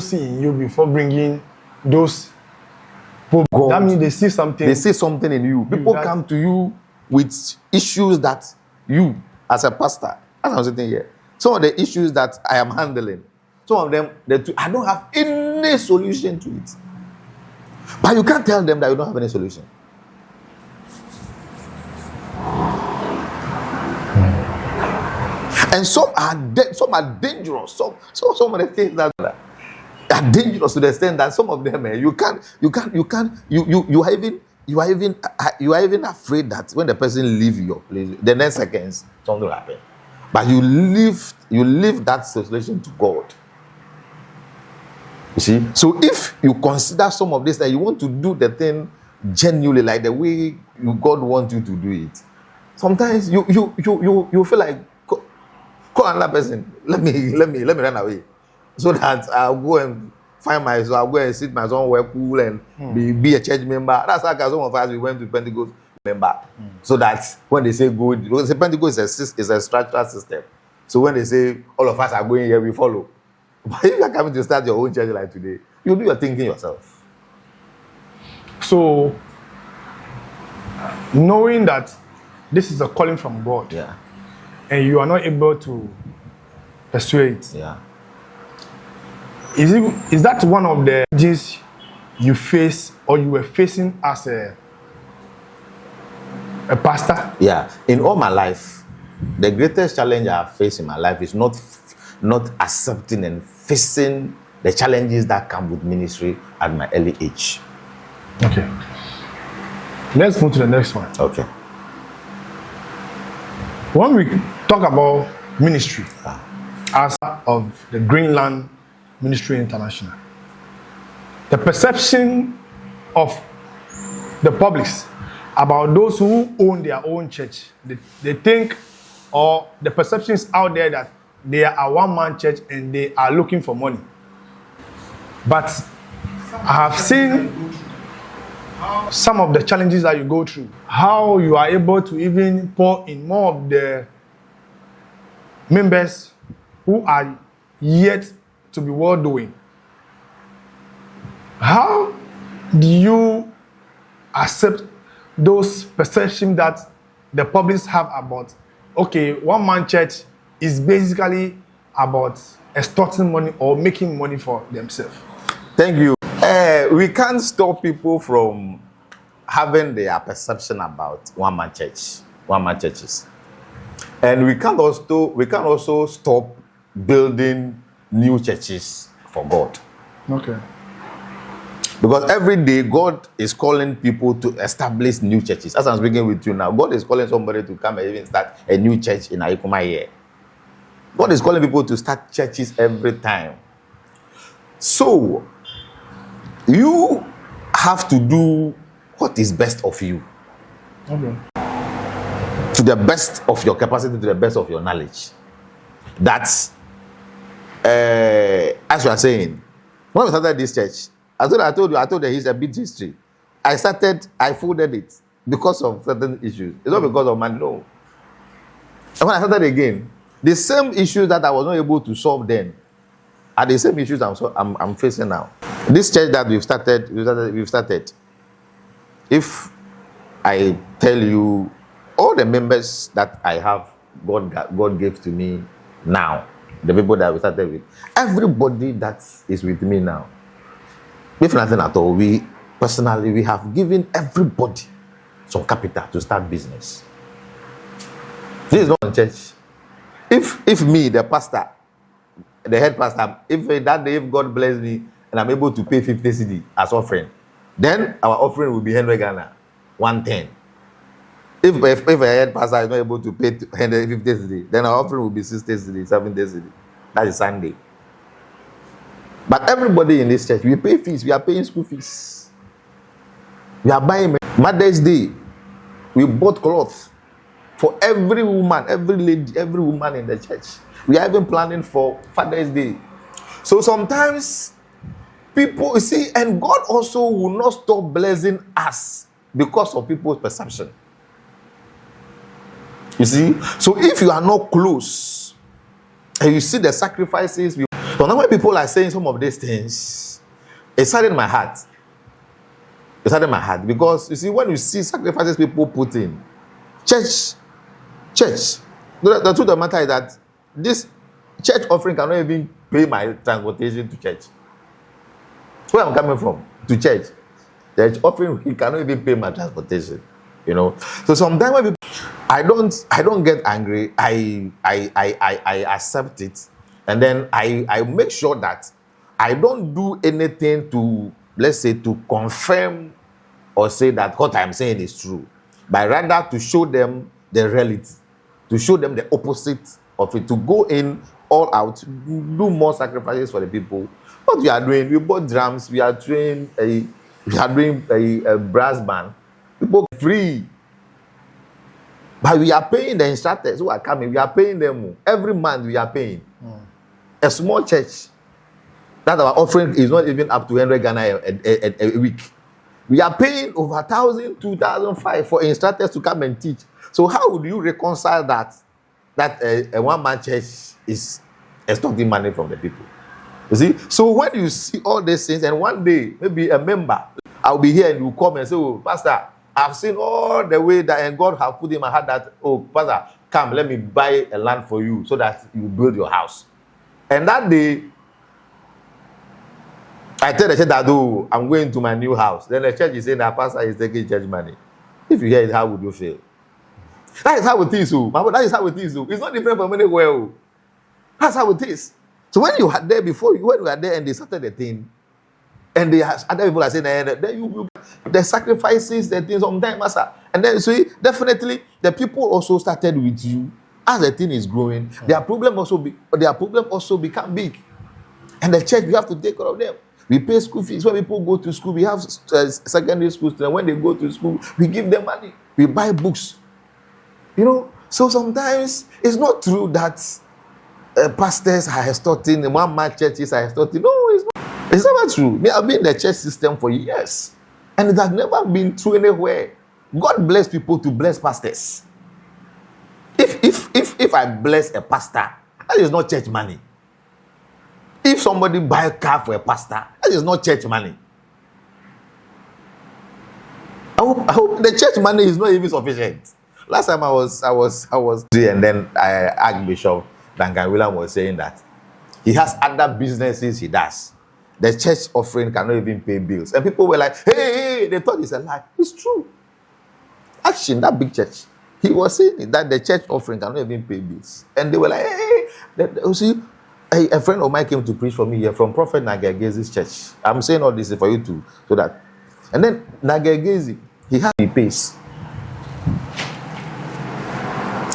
see in you before bringing those people. That means they see something. They see something in you. People come to you with issues that you, as a pastor, as I'm sitting here, some of the issues that I am handling, some of them, I don't have any solution to it. But you can't tell them that you don't have any solution. And some are dangerous. Some of the things that are dangerous to the extent that some of them, you are even afraid that when the person leave your place, the next seconds something will happen. But you leave that situation to God. You see? So if you consider some of this, that you want to do the thing genuinely, like the way God wants you to do it, sometimes you feel like, call another person. Let me run away, so that I'll go and find myself. I'll go and sit my somewhere cool and be a church member. That's how some of us we went to Pentecost member, so that when they say go, because Pentecost is a structural system. So when they say all of us are going here, we follow. But if you are coming to start your own church like today, you do your thinking yourself. So knowing that this is a calling from God, yeah, and you are not able to pursue it, yeah, is that one of the challenges you face or you were facing as a pastor? Yeah. In all my life, the greatest challenge I have faced in my life is not accepting and facing the challenges that come with ministry at my early age. Okay. Let's move to the next one. Okay. When we talk about ministry as of the Greenland Ministry International, the perception of the public about those who own their own church, they think, or the perception is out there that they are a one-man church and they are looking for money. But I have seen some of the challenges that you go through, how you are able to even pour in more of the members who are yet to be well doing. How do you accept those perceptions that the public have about, okay, one-man church is basically about extorting money or making money for themselves? Thank you. We can't stop people from having their perception about one-man churches, and we can also stop building new churches for God. Okay. Because every day God is calling people to establish new churches. As I'm speaking with you now, God is calling somebody to come and even start a new church in Ayikuma here. God is calling people to start churches every time. So you have to do what is best of you. Okay. To the best of your capacity, to the best of your knowledge. That's as you are saying, when we started this church, I told you it's a big history. I folded it because of certain issues. It's not because of money, no. And when I started again, the same issues that I was not able to solve then are the same issues I'm facing now. This church that we've started. If I tell you all the members that I have, God gave to me now, the people that we started with, everybody that is with me now, if nothing at all, we have given everybody some capital to start business. This is not a church. If me, the pastor, the head pastor, if that day, if God bless me and I'm able to pay 50 cedi as offering, then our offering will be 100 Ghana, 110. If a head pastor is not able to pay 150 cedi, then our offering will be 60 cedi, 70 cedi. That is Sunday. But everybody in this church, we pay fees. We are paying school fees. We are buying Mother's Day. We bought clothes for every woman, every lady, every woman in the church. We are even planning for Father's Day. So sometimes people, you see, and God also will not stop blessing us because of people's perception. You see? So if you are not close and you see the sacrifices, So now when people are saying some of these things, it saddened my heart. It saddened my heart because you see, when you see sacrifices people put in, church. The truth of the matter is that this church offering cannot even pay my transportation to church. Where I'm coming from to church, the church offering it cannot even pay my transportation. You know, so sometimes when people, I don't get angry. I accept it, and then I make sure that I don't do anything to, let's say, to confirm or say that what I'm saying is true, but rather to show them the reality, to show them the opposite of it, to go in all out, do more sacrifices for the people. What we are doing, we bought drums, we are doing a brass band, people free. But we are paying the instructors who are coming, we are paying them every month, we are paying. A small church that our offering is not even up to 100 Ghana a week. We are paying over 1,000, 2,005 for instructors to come and teach. So how would you reconcile that a one-man church is extorting money from the people? You see? So when you see all these things, and one day, maybe a member, I'll be here and you come and say, oh, Pastor, I've seen all the way that, and God have put in my heart that, oh, Pastor, come, let me buy a land for you so that you build your house. And that day, I tell the church that, oh, I'm going to my new house. Then the church is saying that Pastor is taking church money. If you hear it, how would you feel? That is how it is. That is how it is. It's not different from anywhere. That's how it is. So when you are there when you are there and they started the thing, and they have other people are saying, then you the sacrifices, the things sometimes, master. And then so definitely the people also started with you as the thing is growing. Their problem also become big, and the church, we have to take care of them. We pay school fees when people go to school. We have secondary school students. When they go to school, we give them money. We buy books. You know, so sometimes it's not true that pastors are extorting, one-man churches are extorting. No, it's not. It's never true. Me, I've been in the church system for years, and it has never been true anywhere. God bless people to bless pastors. If I bless a pastor, that is not church money. If somebody buy a car for a pastor, that is not church money. I hope the church money is not even sufficient. Last time I was and then Archbishop Duncan William was saying that he has other businesses he does. The church offering cannot even pay bills. And people were like, hey, they thought it's a lie. It's true. Actually, in that big church, he was saying that the church offering cannot even pay bills. And they were like, hey. See, a friend of mine came to preach for me here from Prophet Nagagezi's church. I'm saying all this for you too, so that. And then Nagagezi, he pays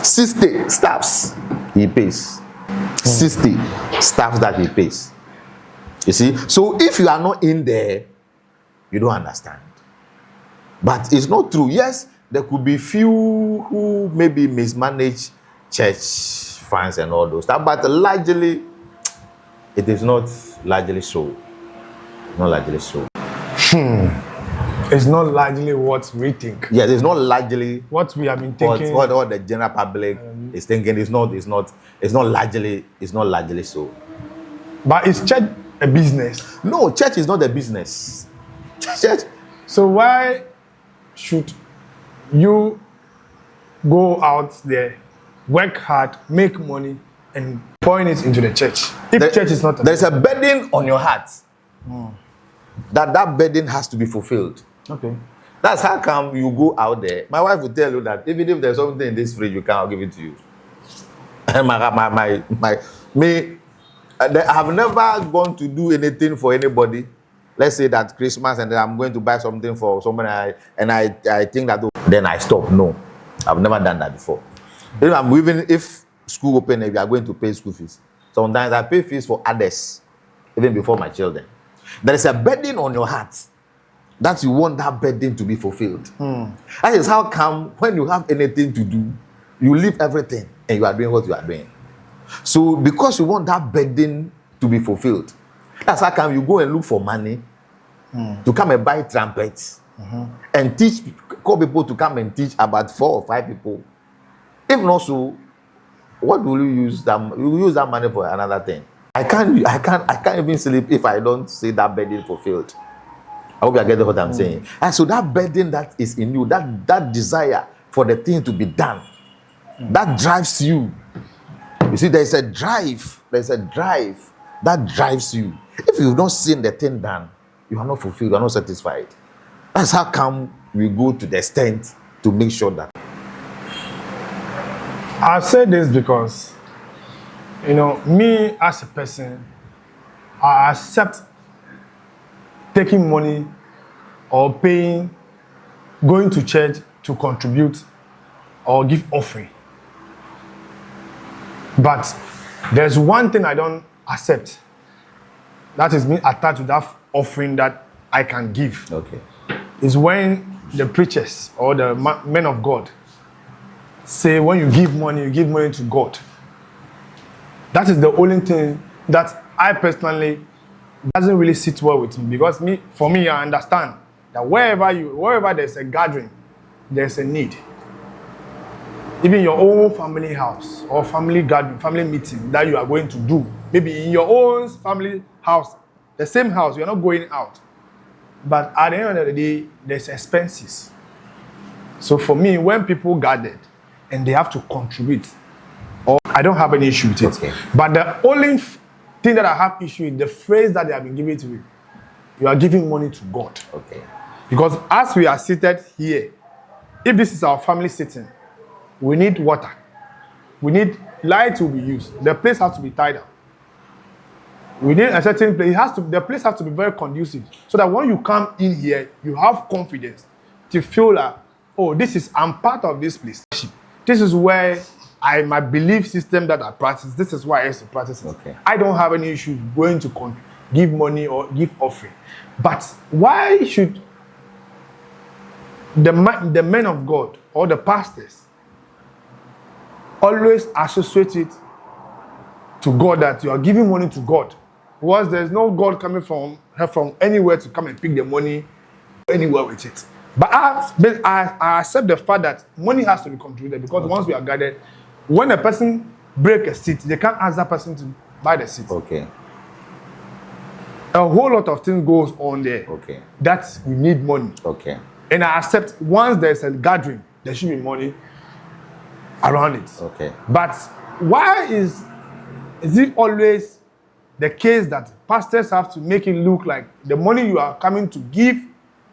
60 staffs he pays. 60 staffs that he pays. You see? So if you are not in there, you don't understand. But it's not true. Yes, there could be few who maybe mismanage church funds and all those stuff, but largely, it is not largely so. Not largely so. It's not largely what we think. Yes, it's not largely what we have been thinking. What the general public is thinking. It's not largely so. But is church a business? No, church is not a business. Church. So why should you go out there, work hard, make money, and point it into the church? If church is not there's a burden on your heart. That burden has to be fulfilled. Okay. That's how come you go out there. My wife will tell you that even if there's something in this fridge, you can't give it to you. I have never gone to do anything for anybody. Let's say that Christmas, and then I'm going to buy something for someone, and I think that then I stop. No, I've never done that before. Even if school open, we are going to pay school fees. Sometimes I pay fees for others, even before my children. There is a burden on your heart that you want that burden to be fulfilled. That is how come when you have anything to do, you leave everything and you are doing what you are doing. So because you want that burden to be fulfilled, that's how come you go and look for money to come and buy trumpets and call people to come and teach about 4 or 5 people. If not so, what will you use that? You will use that money for another thing. I can't even sleep if I don't see that burden fulfilled. I hope you are getting what I'm saying. And so that burden that is in you, that desire for the thing to be done, that drives you. You see, there's a drive that drives you. If you've not seen the thing done, you are not fulfilled, you are not satisfied. That's how come we go to the extent to make sure that. I say this because, me as a person, I accept taking money or paying, going to church to contribute or give offering. But there's one thing I don't accept. That is me attached to that offering that I can give. Okay. Is when the preachers or the men of God say when you give money to God. That is the only thing that I personally doesn't really sit well with me, because for me, I understand that wherever there's a gathering, there's a need. Even your own family house or family gathering, family meeting that you are going to do, maybe in your own family house, the same house, you're not going out. But at the end of the day, there's expenses. So for me, when people gathered and they have to contribute, I don't have any issue with it. Okay. But the only thing that I have issue with the phrase that they have been giving to you, you are giving money to God. Okay. Because as we are seated here, if this is our family sitting, we need water. We need light to be used. The place has to be tied up. We need a certain place. The place has to be very conducive, so that when you come in here, you have confidence to feel like, I'm part of this place. This is where my belief system that I practice. This is why I used to practice it. Okay. I don't have any issue going to give money or give offering. But why should the men of God or the pastors always associate it to God, that you are giving money to God? Because there's no God coming from anywhere to come and pick the money anywhere with it. But I accept the fact that money has to be contributed, because once we are gathered, when a person break a seat, they can't ask that person to buy the seat. Okay. A whole lot of things goes on there. Okay. That we need money. Okay. And I accept once there's a gathering, there should be money around it. Okay. But why is it always the case that pastors have to make it look like the money you are coming to give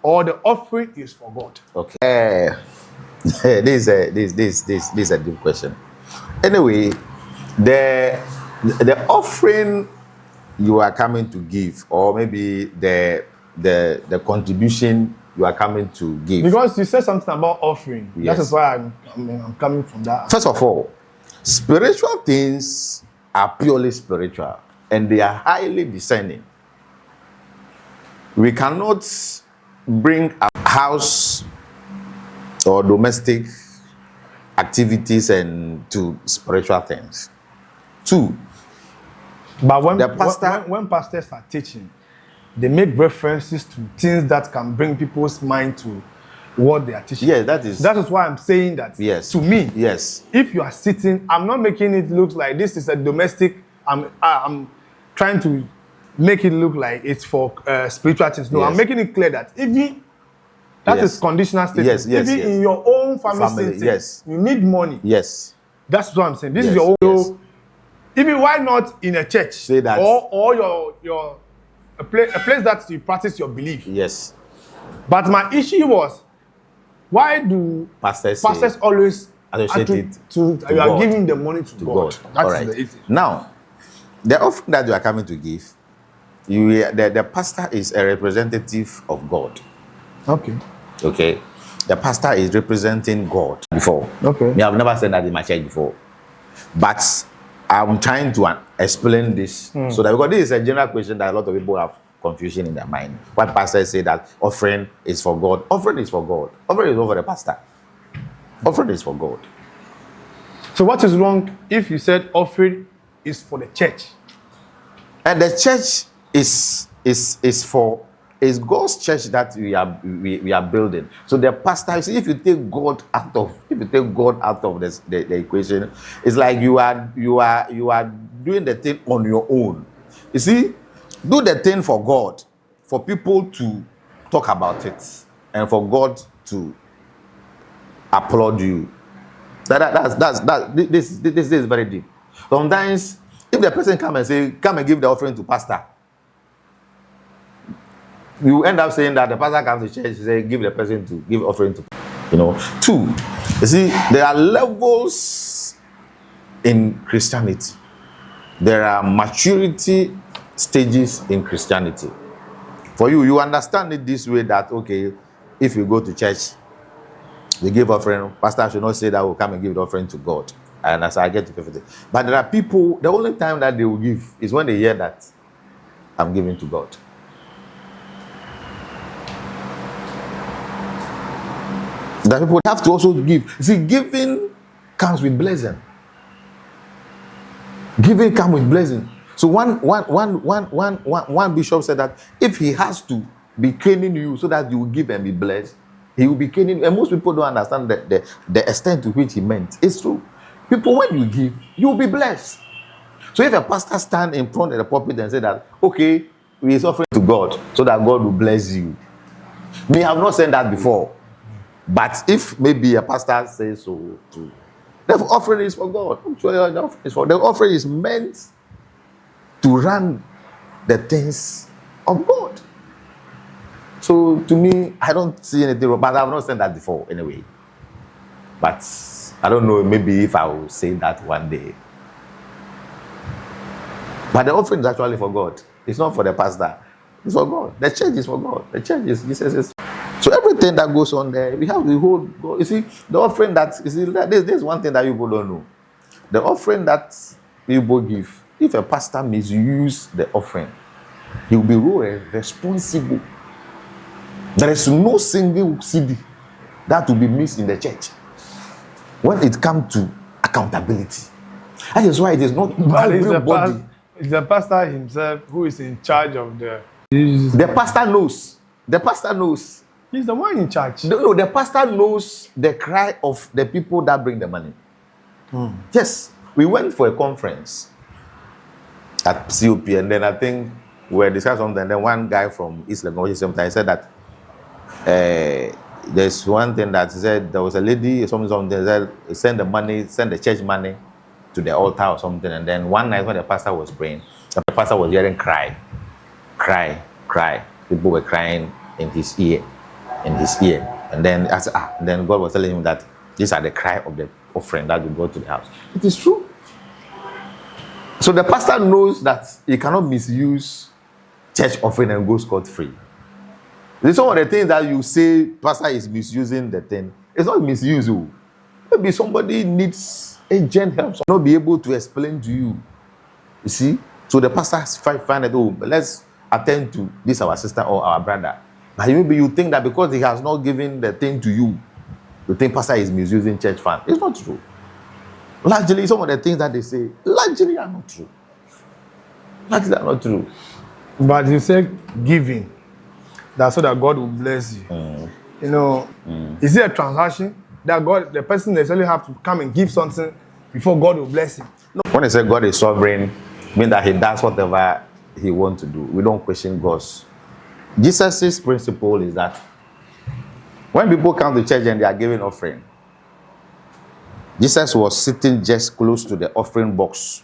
or the offering is for God? Okay. This is a deep question. Anyway, the offering you are coming to give, or maybe the contribution you are coming to give. Because you said something about offering. Yes. That is why I'm coming from that. First of all, spiritual things are purely spiritual, and they are highly discerning. We cannot bring a house or domestic activities and to spiritual things. Two, but when pastors are teaching, they make references to things that can bring people's mind to what they are teaching. yes, that is why I'm saying that. Yes. To me, yes. if you are sitting, I'm not making it look like this is a domestic. I'm trying to make it look like it's for spiritual things. No, Yes. I'm making it clear that even that Yes. is conditional statement. Yes, yes, even yes. in your own family setting, yes. you need money. Yes. That's what I'm saying. This Yes, is your own. yes. So, even why not in a church? Say that. Or a place that you practice your belief. Yes. But my issue was, why do Pastors always associate to it you to are God. giving the money to God? That's All right. the issue. Now, the offering that you are coming to give, the pastor is a representative of God. Okay. Okay. The pastor is representing God before. Okay. Me, I've never said that in my church before. But I'm trying to explain this so that, because this is a general question that a lot of people have confusion in their mind. What pastors say that offering is for God. Offering is for God. Offering is not for the pastor. Offering is for God. So what is wrong if you said offering is for the church? And the church is God's church that we are building. So the pastor, you see, if you take God out of the equation, it's like you are doing the thing on your own. You see, do the thing for God, for people to talk about it, and for God to applaud you. This is very deep. Sometimes, if the person come and give the offering to pastor, you end up saying that the pastor comes to church, say, give the person to give offering to, you know. Two, you see, there are levels in Christianity. There are maturity stages in Christianity. For you, you understand it this way that, okay, if you go to church, they give offering, pastor should not say that will come and give the offering to God. And as I get to perfect it. But there are people, the only time that they will give is when they hear that I'm giving to God. That people have to also give. See, giving comes with blessing. Giving comes with blessing. So one bishop said that if he has to be training you so that you will give and be blessed, he will be training you. And most people don't understand the extent to which he meant. It's true. People, when you give, you will be blessed. So if a pastor stand in front of the pulpit and say that, okay, he is offering to God so that God will bless you. May have not said that before. But if maybe a pastor says so too, the offering is for God. The offering is meant to run the things of God. So to me, I don't see anything wrong, but I've not said that before anyway. But I don't know, maybe if I will say that one day. But the offering is actually for God. It's not for the pastor. It's for God. The church is for God. The church is Jesus. So everything that goes on there, we have the whole. You see, the offering that you see, there's one thing that you people don't know. The offering that people give, if a pastor misuse the offering, he will be responsible. There is no single CD that will be missed in the church when it comes to accountability. That is why it is not everybody. It's the pastor himself who is in charge of the. The pastor knows. The pastor knows. He's the one in charge. No, the pastor knows the cry of the people that bring the money. Yes, we went for a conference at COP, and then I think we were discussing something. And then one guy from East Legon said that there's one thing that he said there was a lady or something said send the church money to the altar or something. And then one night when the pastor was praying, the pastor was hearing cry. People were crying in his ear. And then then God was telling him that these are the cry of the offering that will go to the house. It is true. So the pastor knows that he cannot misuse church offering and go scot-free. This is some of the things that you say pastor is misusing the thing. It's not misuse. Maybe somebody needs agent help, so not be able to explain to you. You see? So the pastor find that, let's attend to this our sister or our brother. But maybe you think that because he has not given the thing to you, you think pastor is misusing church fund. It's not true. Largely, some of the things that they say, largely are not true. Largely are not true. But you say giving, that's so that God will bless you. You know, is it a transaction that the person necessarily have to come and give something before God will bless him? No. When I say God is sovereign, it means that he does whatever he wants to do. We don't question God's. Jesus' principle is that when people come to church and they are giving offering, Jesus was sitting just close to the offering box.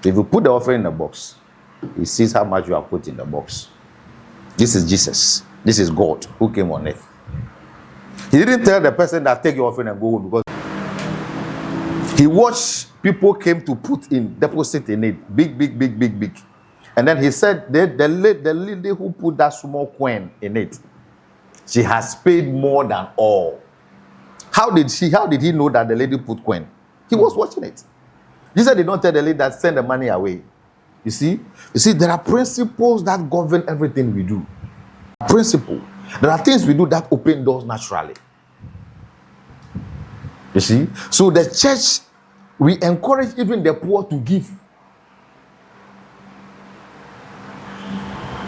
If you put the offering in the box, he sees how much you have put in the box. This is Jesus. This is God who came on earth. He didn't tell the person that take your offering and go home, because he watched people came to put in, deposit in it, big. And then he said, the lady who put that small coin in it, she has paid more than all. How did he know that the lady put coin? He was watching it. Jesus did not tell the lady that send the money away. You see, there are principles that govern everything we do. Principle. There are things we do that open doors naturally. You see? So the church, we encourage even the poor to give.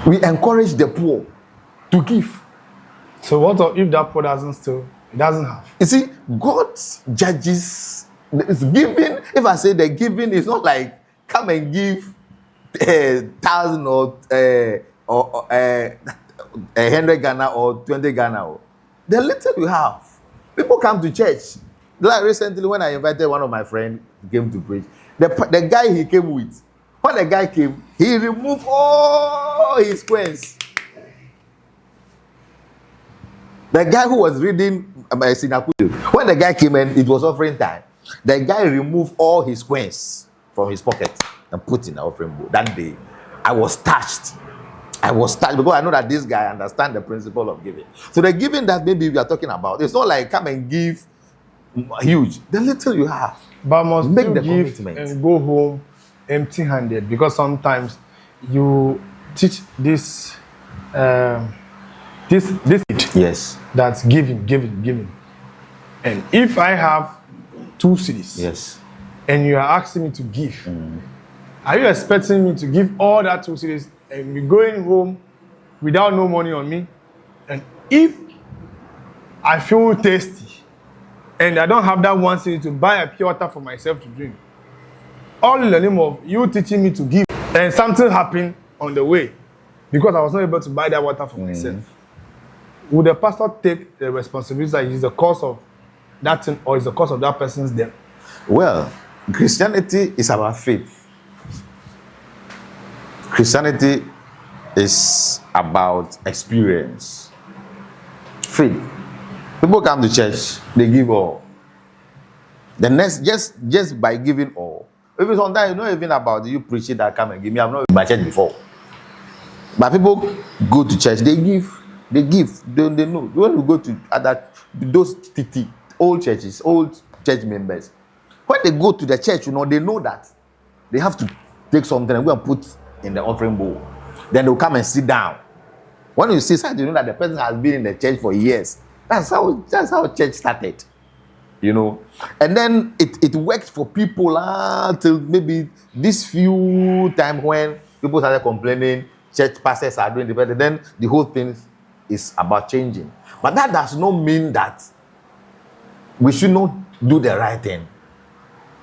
We encourage the poor to give. So what if that poor doesn't steal? It doesn't have. You see, God judges. It's giving. If I say the giving is not like come and give 1,000 or 100 Ghana or 20 Ghana. The little you have, people come to church. Like recently, when I invited one of my friends, he came to preach. The guy he came with, when the guy came, he removed all his coins. The guy who was reading Sinakudu, when the guy came and it was offering time, the guy removed all his coins from his pocket and put in the offering bowl. That day, I was touched. Because I know that this guy understands the principle of giving. So the giving that maybe we are talking about, it's not like come and give huge. The little you have, but must make you the give commitment and go home empty-handed, because sometimes you teach this yes, that's giving. And if I have 2 cities, yes, and you are asking me to give, are you expecting me to give all that 2 cities and be going home without no money on me? And if I feel thirsty and I don't have that 1 city to buy a pure water for myself to drink, all in the name of you teaching me to give, and something happened on the way because I was not able to buy that water for myself, would the pastor take the responsibility that he's the cause of that thing or is the cause of that person's death? Well, Christianity is about faith. Christianity is about experience. Faith. People come to church, they give all. The next, just by giving all. Even sometimes it's not even about you preaching that come and give me. I've not been to my church before. But people go to church, they give. They know. When we go to those old churches, old church members, when they go to the church, they know that they have to take something and go and put in the offering bowl. Then they'll come and sit down. When you see something, you know that the person has been in the church for years. That's how church started. And then it worked for people till maybe this few time when people started complaining, church pastors are doing the better. Then the whole thing is about changing. But that does not mean that we should not do the right thing.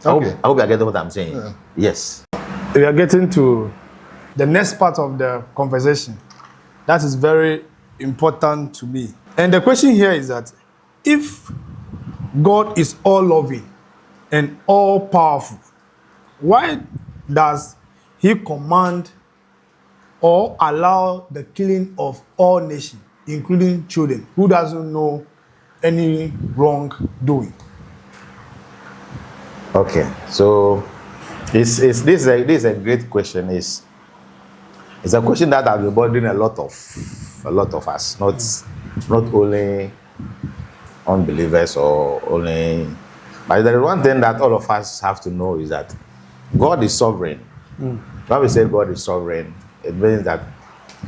Okay. I hope you are getting what I'm saying. Yeah. Yes. We are getting to the next part of the conversation. That is very important to me. And the question here is that if God is all loving and all powerful, why does he command or allow the killing of all nations, including children who doesn't know any wrongdoing? Okay, so this is a great question. It's a question that has been bothering a lot of us, not only unbelievers or only. But there is one thing that all of us have to know is that God is sovereign. When we say God is sovereign, it means that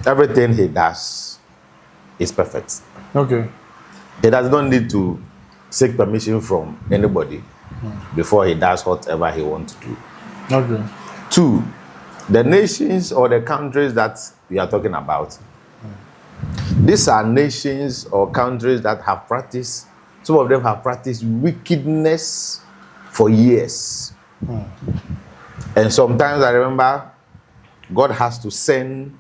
everything he does is perfect. Okay. He does not need to seek permission from anybody before he does whatever he wants to do. Okay. 2, the nations or the countries that we are talking about, these are nations or countries that have practiced, some of them have practiced wickedness for years. And sometimes I remember God has to send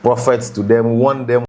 prophets to them, warn them